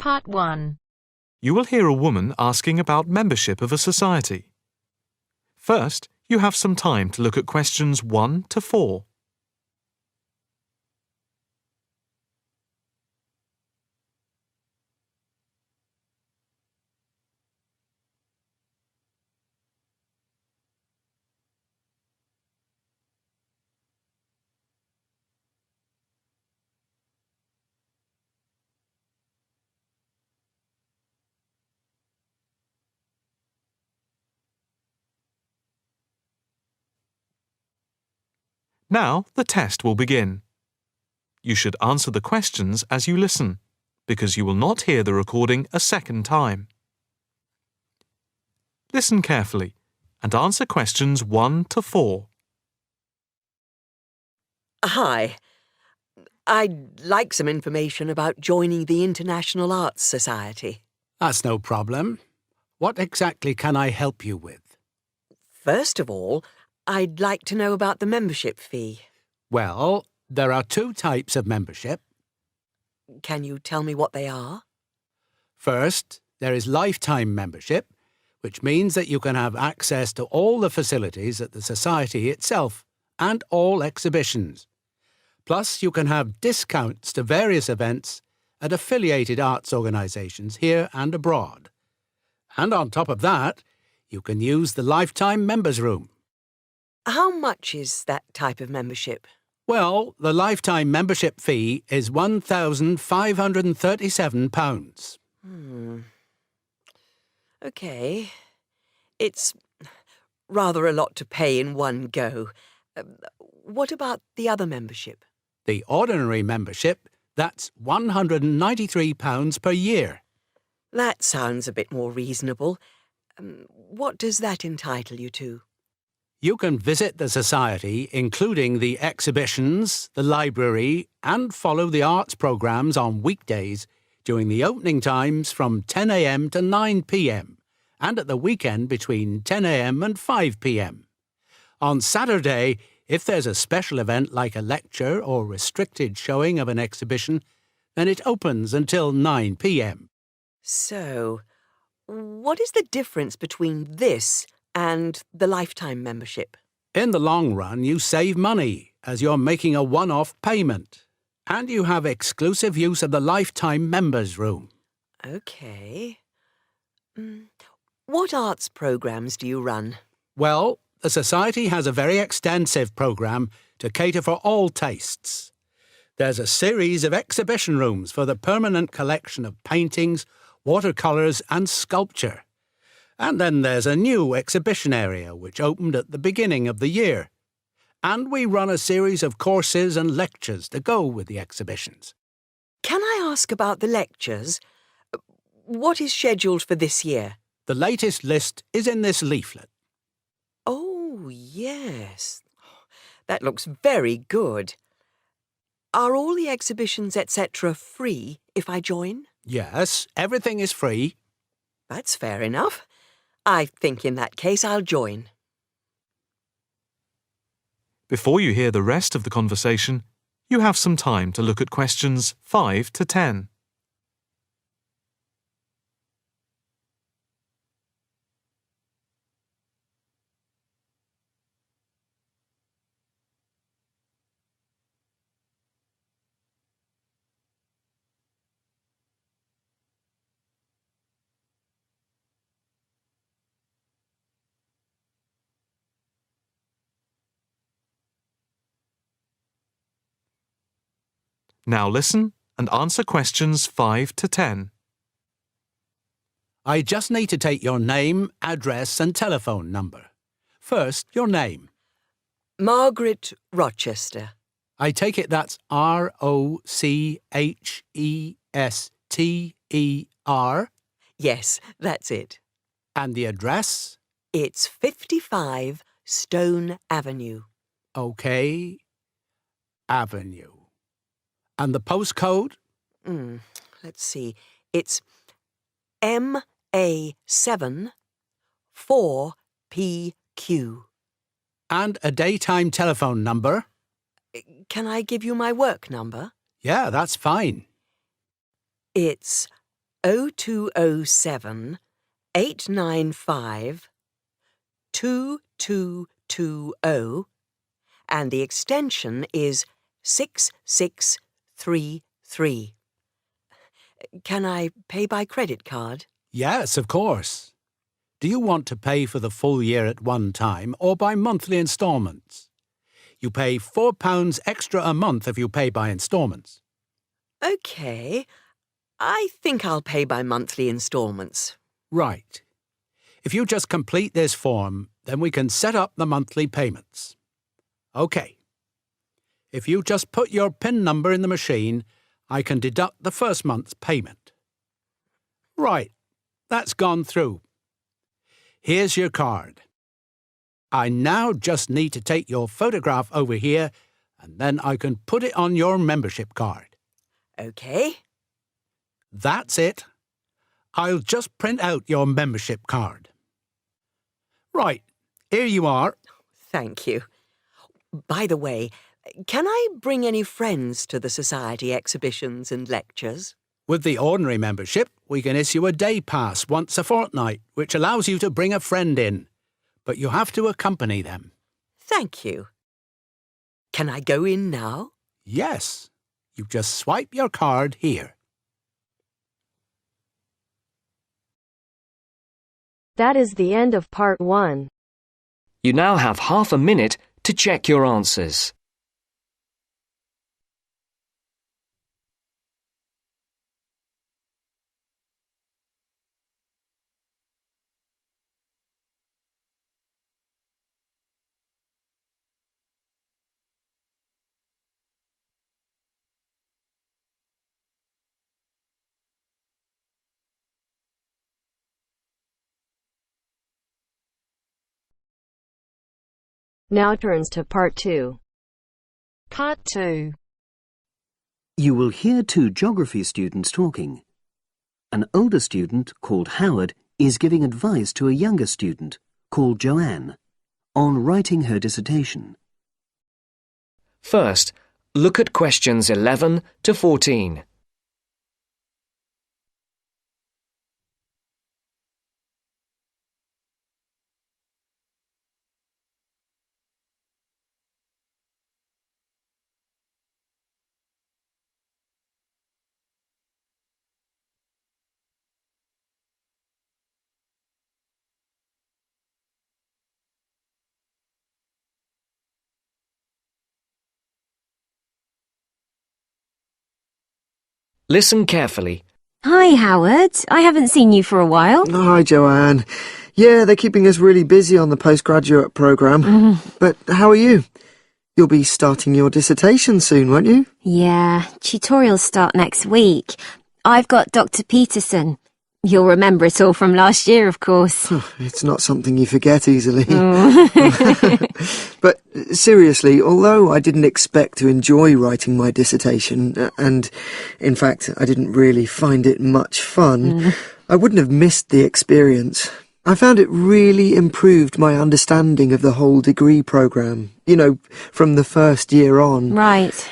Part 1. You will hear a woman asking about membership of a society. First, you have some time to look at questions 1 to 4. Now, the test will begin. You should answer the questions as you listen, because you will not hear the recording a second time. Listen carefully and answer questions 1 to 4. Hi. I'd like some information about joining the International Arts Society. That's no problem. What exactly can I help you with? First of all, I'd like to know about the membership fee. Well, there are 2 types of membership. Can you tell me what they are? First, there is lifetime membership, which means that you can have access to all the facilities at the Society itself and all exhibitions. Plus, you can have discounts to various events at affiliated arts organisations here and abroad. And on top of that, you can use the lifetime members' room. How much is that type of membership? Well, the lifetime membership fee is £1,537. OK. It's rather a lot to pay in one go. What about the other membership? The ordinary membership, that's £193 per year. That sounds a bit more reasonable. What does that entitle you to? You can visit the Society, including the exhibitions, the library, and follow the arts programmes on weekdays during the opening times from 10 a.m. to 9 p.m. and at the weekend between 10 a.m. and 5 p.m. On Saturday, if there's a special event like a lecture or restricted showing of an exhibition, then it opens until 9 p.m. So, what is the difference between this and the lifetime membership? In the long run, you save money as you're making a one-off payment. And you have exclusive use of the lifetime members' room. OK. What arts programmes do you run? Well, the Society has a very extensive programme to cater for all tastes. There's a series of exhibition rooms for the permanent collection of paintings, watercolours and sculpture. And then there's a new exhibition area which opened at the beginning of the year. And we run a series of courses and lectures to go with the exhibitions. Can I ask about the lectures? What is scheduled for this year? The latest list is in this leaflet. Oh, yes. That looks very good. Are all the exhibitions, etc., free if I join? Yes, everything is free. That's fair enough. I think in that case I'll join. Before you hear the rest of the conversation, you have some time to look at questions 5 to 10. Now listen and answer questions 5 to 10. I just need to take your name, address and telephone number. First, your name. Margaret Rochester. I take it that's Rochester. Yes, that's it. And the address? It's 55 Stone Avenue. OK. Avenue. And the postcode? Let's see. It's MA7 4PQ. And a daytime telephone number? Can I give you my work number? Yeah, that's fine. It's 0207 895 2220 and the extension is 6633. Can I pay by credit card? Yes, of course. Do you want to pay for the full year at one time or by monthly instalments? You pay £4 extra a month if you pay by instalments. OK. I think I'll pay by monthly instalments. Right. If you just complete this form, then we can set up the monthly payments. OK. If you just put your PIN number in the machine, I can deduct the first month's payment. Right. That's gone through. Here's your card. I now just need to take your photograph over here, and then I can put it on your membership card. OK. That's it. I'll just print out your membership card. Right, here you are. Thank you. By the way, can I bring any friends to the Society exhibitions and lectures? With the ordinary membership, we can issue a day pass once a fortnight, which allows you to bring a friend in. But you have to accompany them. Thank you. Can I go in now? Yes. You just swipe your card here. That is the end of part 1. You now have half a minute to check your answers. Now turns to part 2. Part 2. You will hear two geography students talking. An older student, called Howard, is giving advice to a younger student, called Joanne, on writing her dissertation. First, look at questions 11 to 14. Listen carefully. Hi, Howard. I haven't seen you for a while. Hi, Joanne. Yeah, they're keeping us really busy on the postgraduate programme. But how are you? You'll be starting your dissertation soon, won't you? Yeah, tutorials start next week. I've got Dr. Peterson. You'll remember it all from last year, of course. It's not something you forget easily. Oh. But seriously, although I didn't expect to enjoy writing my dissertation, and in fact I didn't really find it much fun, I wouldn't have missed the experience. I found it really improved my understanding of the whole degree programme, you know, from the first year on. Right.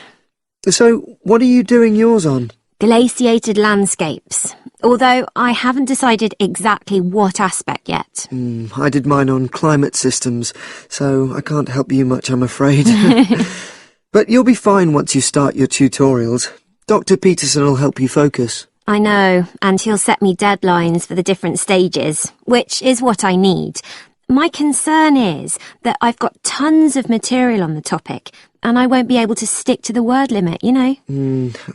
So, what are you doing yours on? Glaciated landscapes. Although I haven't decided exactly what aspect yet. I did mine on climate systems, so I can't help you much, I'm afraid. But you'll be fine once you start your tutorials. Dr. Peterson will help you focus. I know, and he'll set me deadlines for the different stages, which is what I need. My concern is that I've got tons of material on the topic, and I won't be able to stick to the word limit, you know.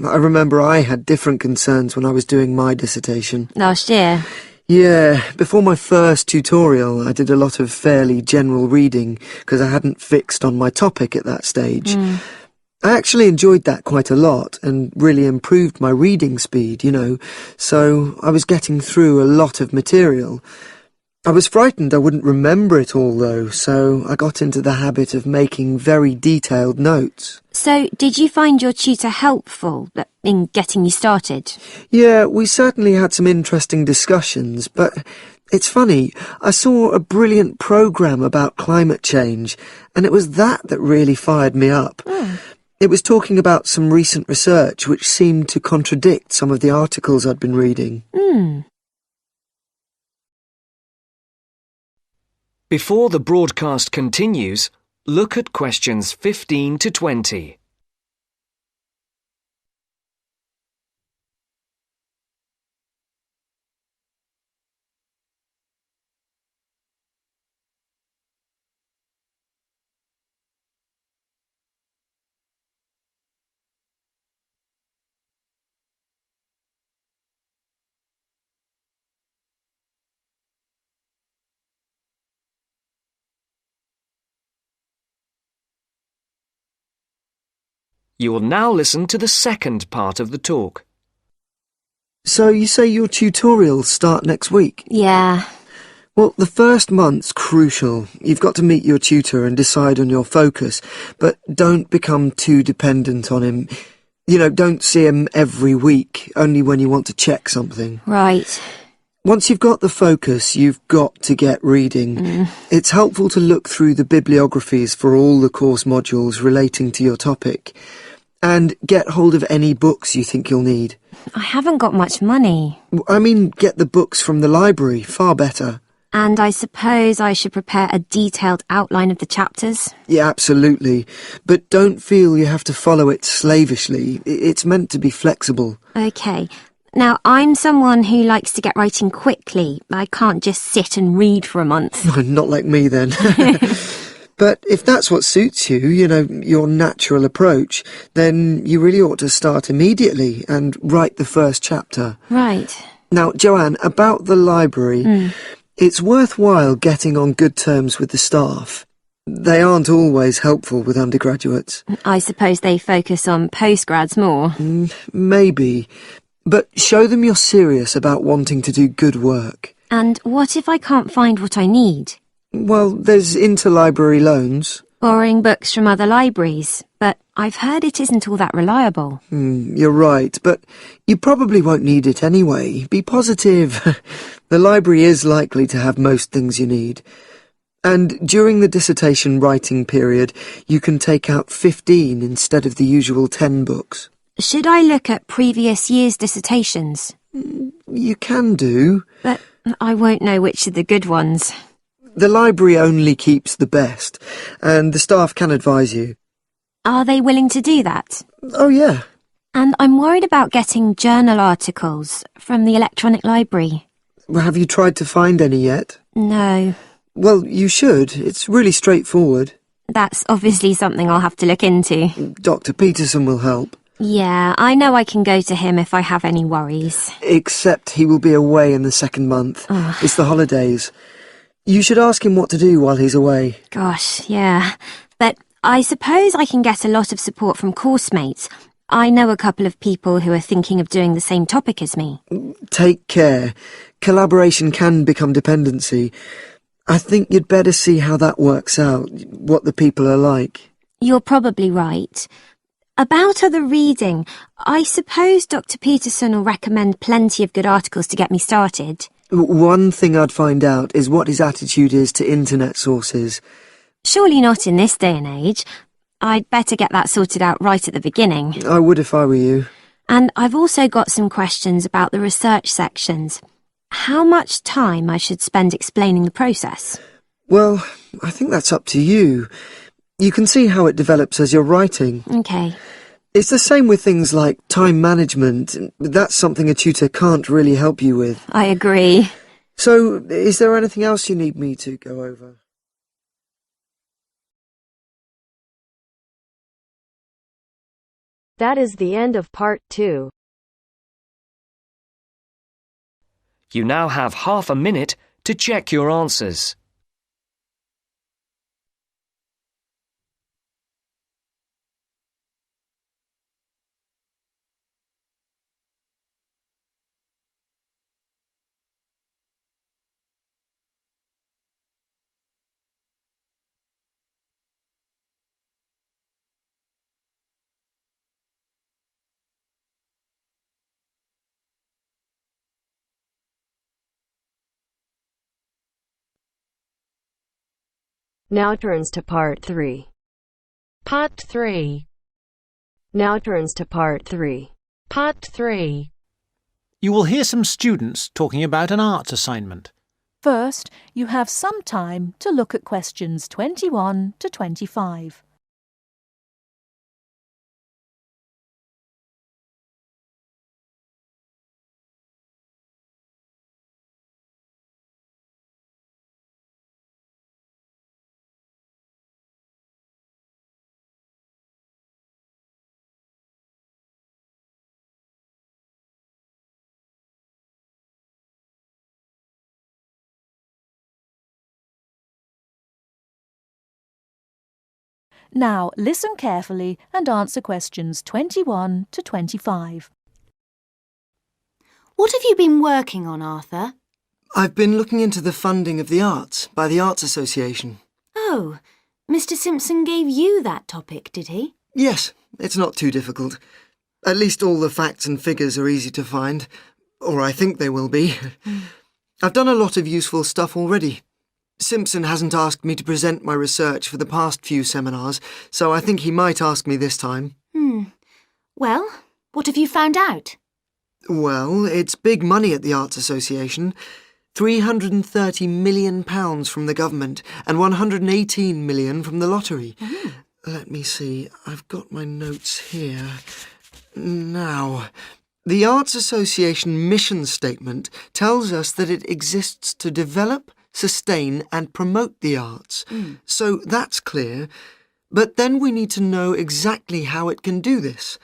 I remember I had different concerns when I was doing my dissertation. Last year. Yeah, before my first tutorial, I did a lot of fairly general reading, because I hadn't fixed on my topic at that stage. I actually enjoyed that quite a lot, and really improved my reading speed, you know, so I was getting through a lot of material. I was frightened I wouldn't remember it all, though, so I got into the habit of making very detailed notes. So, did you find your tutor helpful in getting you started? Yeah, we certainly had some interesting discussions, but it's funny, I saw a brilliant programme about climate change, and it was that really fired me up. It was talking about some recent research which seemed to contradict some of the articles I'd been reading. Before the broadcast continues, look at questions 15 to 20. You will now listen to the second part of the talk. So you say your tutorials start next week? Yeah. Well, the first month's crucial. You've got to meet your tutor and decide on your focus, but don't become too dependent on him. You know, don't see him every week, only when you want to check something. Right. Once you've got the focus, you've got to get reading. It's helpful to look through the bibliographies for all the course modules relating to your topic, and get hold of any books you think you'll need. I haven't got much money. I mean, get the books from the library, far better. And I suppose I should prepare a detailed outline of the chapters? Yeah, absolutely. But don't feel you have to follow it slavishly. It's meant to be flexible. OK. Now, I'm someone who likes to get writing quickly. I can't just sit and read for a month. Not like me, then. But if that's what suits you, you know, your natural approach, then you really ought to start immediately and write the first chapter. Right. Now, Joanne, about the library, it's worthwhile getting on good terms with the staff. They aren't always helpful with undergraduates. I suppose they focus on postgrads more. Maybe. But show them you're serious about wanting to do good work. And what if I can't find what I need? Well, there's interlibrary loans. Borrowing books from other libraries, but I've heard it isn't all that reliable. You're right, but you probably won't need it anyway. Be positive. The library is likely to have most things you need. And during the dissertation writing period, you can take out 15 instead of the usual 10 books. Should I look at previous year's dissertations? You can do. But I won't know which are the good ones. The library only keeps the best, and the staff can advise you. Are they willing to do that? Oh, yeah. And I'm worried about getting journal articles from the electronic library. Have you tried to find any yet? No. Well, you should. It's really straightforward. That's obviously something I'll have to look into. Dr. Peterson will help. Yeah, I know I can go to him if I have any worries. Except he will be away in the second month. It's the holidays. You should ask him what to do while he's away. Gosh, yeah. But I suppose I can get a lot of support from course mates. I know a couple of people who are thinking of doing the same topic as me. Take care. Collaboration can become dependency. I think you'd better see how that works out, what the people are like. You're probably right. About other reading, I suppose Dr. Peterson will recommend plenty of good articles to get me started. One thing I'd find out is what his attitude is to internet sources. Surely not in this day and age. I'd better get that sorted out right at the beginning. I would if I were you. And I've also got some questions about the research sections. How much time I should spend explaining the process? Well, I think that's up to you. You can see how it develops as you're writing. OK. It's the same with things like time management. That's something a tutor can't really help you with. I agree. So, is there anything else you need me to go over? That is the end of part 2. You now have half a minute to check your answers. Now turns to part 3. Part 3. Now turns to Part 3. Part 3. You will hear some students talking about an arts assignment. First, you have some time to look at questions 21 to 25. Now listen carefully and answer questions 21 to 25. What have you been working on, Arthur? I've been looking into the funding of the arts by the Arts Association. Oh, Mr. Simpson gave you that topic, did he? Yes, it's not too difficult. At least all the facts and figures are easy to find, or I think they will be. I've done a lot of useful stuff already. Simpson hasn't asked me to present my research for the past few seminars, so I think he might ask me this time. Well, what have you found out? Well, it's big money at the Arts Association. £330 million from the government and £118 million from the lottery. Let me see, I've got my notes here. Now, the Arts Association mission statement tells us that it exists to develop, sustain and promote the arts. So that's clear. But then we need to know exactly how it can do this.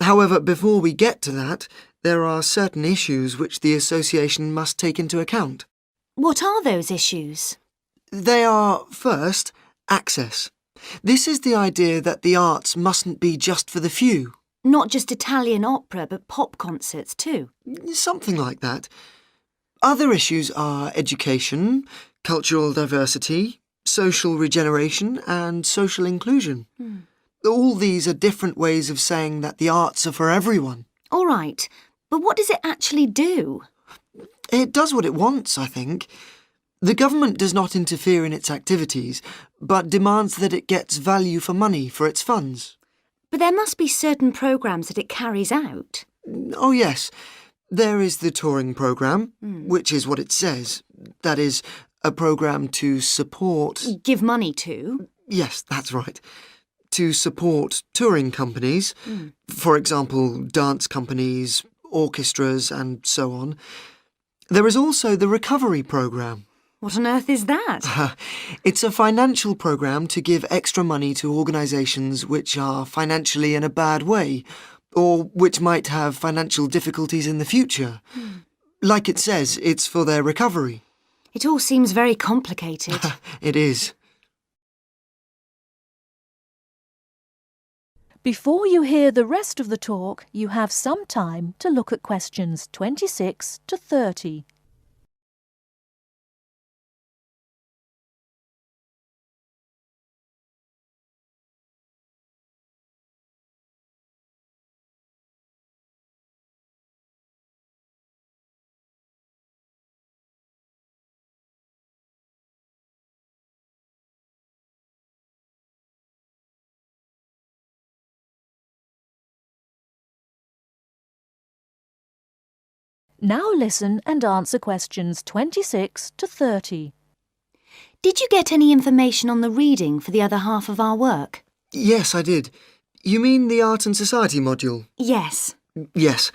However, before we get to that, there are certain issues which the association must take into account. What are those issues? They are, first, access. This is the idea that the arts mustn't be just for the few. Not just Italian opera, but pop concerts too. Something like that. Other issues are education, cultural diversity, social regeneration and social inclusion. All these are different ways of saying that the arts are for everyone. All right, but what does it actually do? It does what it wants, I think. The government does not interfere in its activities, but demands that it gets value for money for its funds. But there must be certain programmes that it carries out. Oh, yes. There is the touring programme, which is what it says. That is, a programme to support... Give money to? Yes, that's right. To support touring companies, for example, dance companies, orchestras and so on. There is also the recovery programme. What on earth is that? It's a financial programme to give extra money to organisations which are financially in a bad way, or which might have financial difficulties in the future. Like it says, it's for their recovery. It all seems very complicated. It is. Before you hear the rest of the talk, you have some time to look at questions 26 to 30. Now listen and answer questions 26 to 30. Did you get any information on the reading for the other half of our work? Yes, I did. You mean the Art and Society module? Yes. Yes.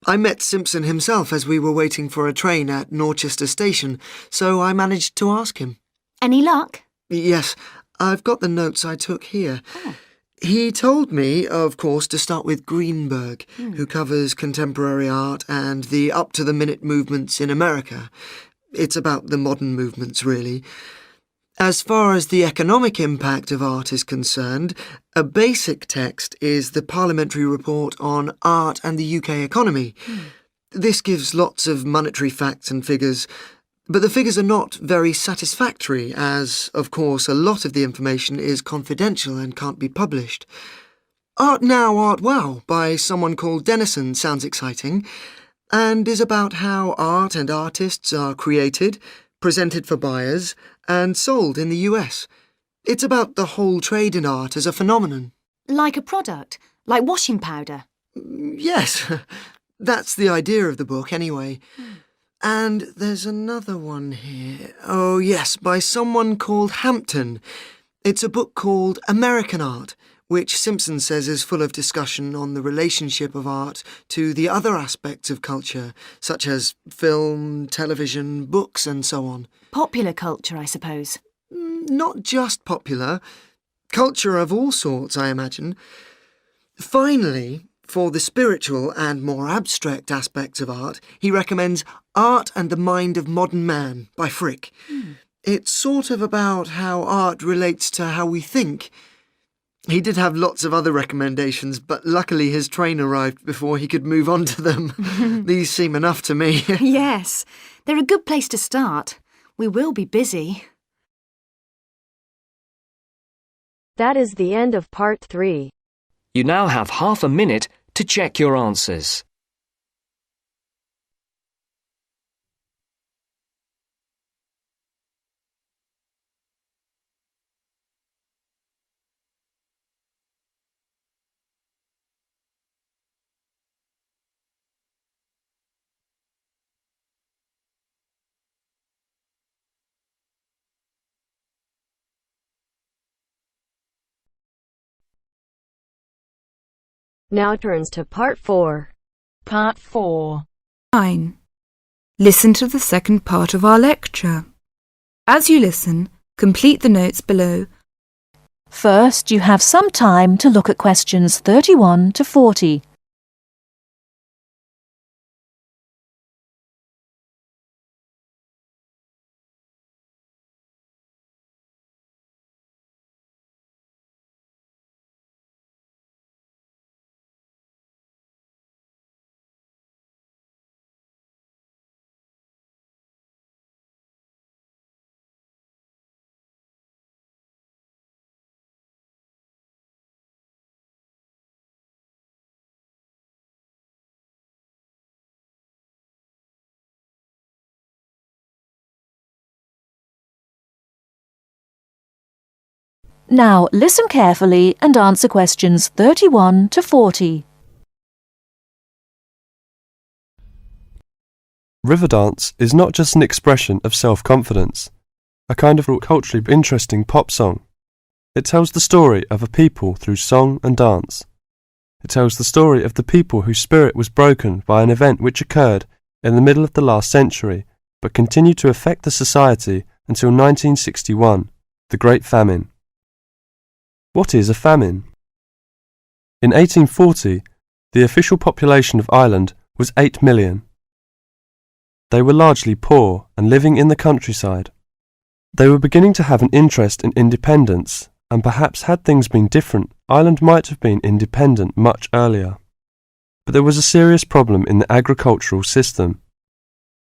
I met Simpson himself as we were waiting for a train at Norchester Station, so I managed to ask him. Any luck? Yes, I've got the notes I took here. He told me, of course, to start with Greenberg, who covers contemporary art and the up-to-the-minute movements in America. It's about the modern movements, really. As far as the economic impact of art is concerned, a basic text is the Parliamentary Report on Art and the UK Economy. This gives lots of monetary facts and figures, but the figures are not very satisfactory, as, of course, a lot of the information is confidential and can't be published. Art Now, Art Wow by someone called Dennison sounds exciting, and is about how art and artists are created, presented for buyers, and sold in the US. It's about the whole trade in art as a phenomenon. Like a product, Like washing powder? Yes, that's the idea of the book anyway. And there's another one here. Oh yes, by someone called Hampton. It's a book called American Art, which Simpson says is full of discussion on the relationship of art to the other aspects of culture, such as film, television, books and so on. Popular culture, I suppose. Not just popular. Culture of all sorts, I imagine. Finally, for the spiritual and more abstract aspects of art, he recommends Art and the Mind of Modern Man by Frick. It's sort of about how art relates to how we think. He did have lots of other recommendations, but luckily his train arrived before he could move on to them. These seem enough to me. Yes, they're a good place to start. We will be busy. That is the end of part 3. You now have half a minute to check your answers. Now turns to part 4. Part 4. 9. Listen to the second part of our lecture. As you listen, complete the notes below. First, you have some time to look at questions 31 to 40. Now listen carefully and answer questions 31 to 40. Riverdance is not just an expression of self-confidence, a kind of culturally interesting pop song. It tells the story of a people through song and dance. It tells the story of the people whose spirit was broken by an event which occurred in the middle of the last century, but continued to affect the society until 1961, the Great Famine. What is a famine? In 1840, the official population of Ireland was 8 million. They were largely poor and living in the countryside. They were beginning to have an interest in independence, and perhaps had things been different, Ireland might have been independent much earlier. But there was a serious problem in the agricultural system.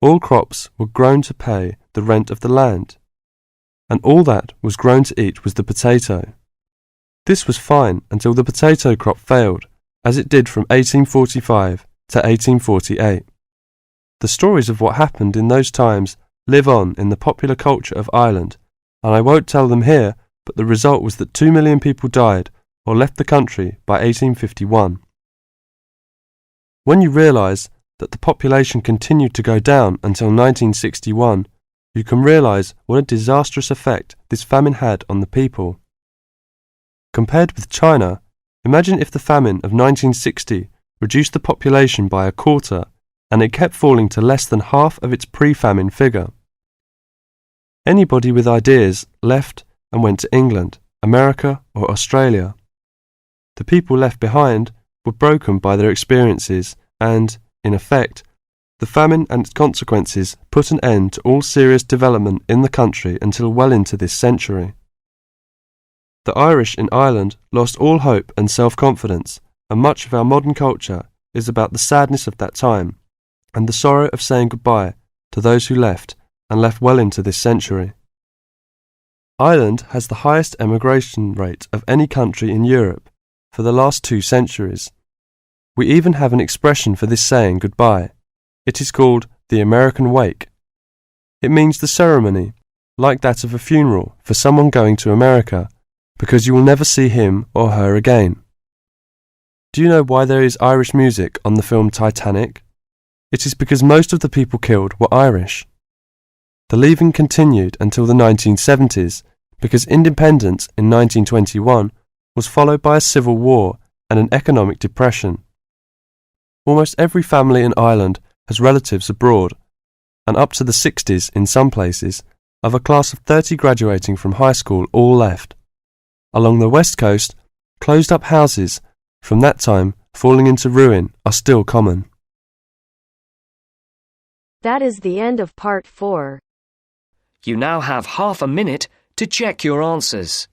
All crops were grown to pay the rent of the land, and all that was grown to eat was the potato. This was fine until the potato crop failed, as it did from 1845 to 1848. The stories of what happened in those times live on in the popular culture of Ireland, and I won't tell them here, but the result was that 2 million people died or left the country by 1851. When you realise that the population continued to go down until 1961, you can realise what a disastrous effect this famine had on the people. Compared with China, imagine if the famine of 1960 reduced the population by a quarter and it kept falling to less than half of its pre-famine figure. Anybody with ideas left and went to England, America or Australia. The people left behind were broken by their experiences and, in effect, the famine and its consequences put an end to all serious development in the country until well into this century. The Irish in Ireland lost all hope and self-confidence, and much of our modern culture is about the sadness of that time and the sorrow of saying goodbye to those who left and left well into this century. Ireland has the highest emigration rate of any country in Europe for the last 2 centuries. We even have an expression for this saying goodbye. It is called the American wake. It means the ceremony, like that of a funeral for someone going to America, because you will never see him or her again. Do you know why there is Irish music on the film Titanic? It is because most of the people killed were Irish. The leaving continued until the 1970s because independence in 1921 was followed by a civil war and an economic depression. Almost every family in Ireland has relatives abroad, and up to the 60s in some places, of a class of 30 graduating from high school all left. Along the west coast, closed-up houses from that time falling into ruin are still common. That is the end of part 4. You now have half a minute to check your answers.